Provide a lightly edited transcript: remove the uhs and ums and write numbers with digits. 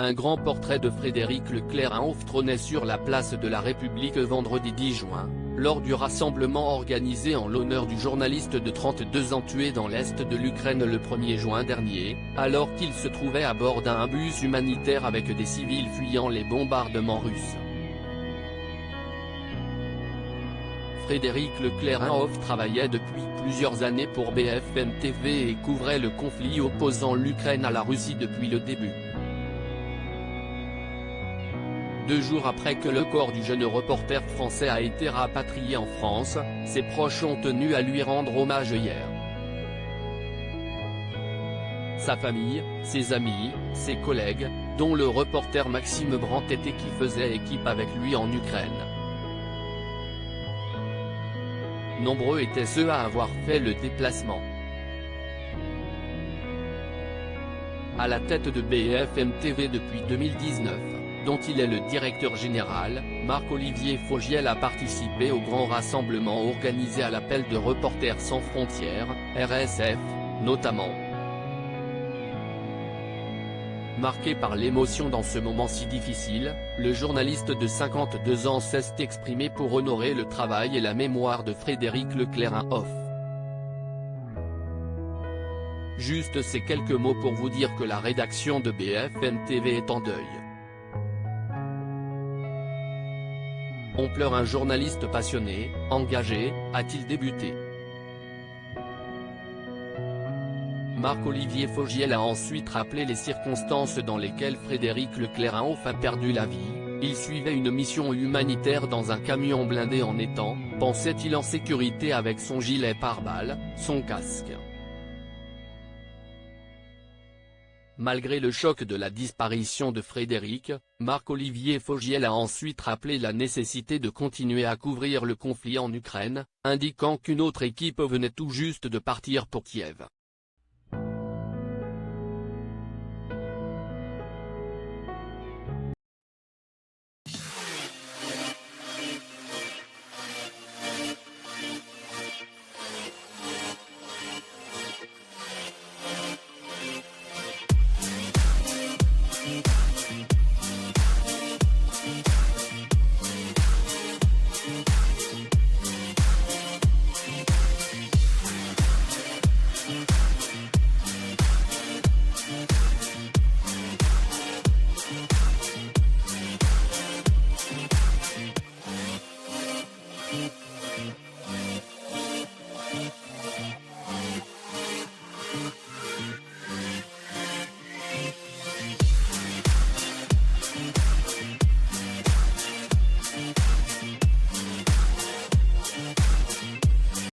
un grand portrait de Frédéric Leclerc trônait sur la place de la République vendredi 10 juin, lors du rassemblement organisé en l'honneur du journaliste de 32 ans tué dans l'est de l'Ukraine le 1er juin dernier, alors qu'il se trouvait à bord d'un bus humanitaire avec des civils fuyant les bombardements russes. Frédéric Leclerc travaillait depuis plusieurs années pour BFM TV et couvrait le conflit opposant l'Ukraine à la Russie depuis le début. 2 jours après que le corps du jeune reporter français a été rapatrié en France, ses proches ont tenu à lui rendre hommage hier. Sa famille, ses amis, ses collègues, dont le reporter Maxime Brandt-Tété qui faisait équipe avec lui en Ukraine. Nombreux étaient ceux à avoir fait le déplacement. À la tête de BFM TV depuis 2019, dont il est le directeur général, Marc-Olivier Fogiel a participé au grand rassemblement organisé à l'appel de Reporters sans frontières, RSF, notamment. Marqué par l'émotion dans ce moment si difficile, le journaliste de 52 ans s'est exprimé pour honorer le travail et la mémoire de Frédéric Leclerc. Juste ces quelques mots pour vous dire que la rédaction de BFM TV est en deuil. On pleure un journaliste passionné, engagé, a-t-il débuté. Marc-Olivier Fogiel a ensuite rappelé les circonstances dans lesquelles Frédéric Leclerc a perdu la vie. Il suivait une mission humanitaire dans un camion blindé en étant, pensait-il, en sécurité avec son gilet pare-balles, son casque. Malgré le choc de la disparition de Frédéric, Marc-Olivier Fogiel a ensuite rappelé la nécessité de continuer à couvrir le conflit en Ukraine, indiquant qu'une autre équipe venait tout juste de partir pour Kiev.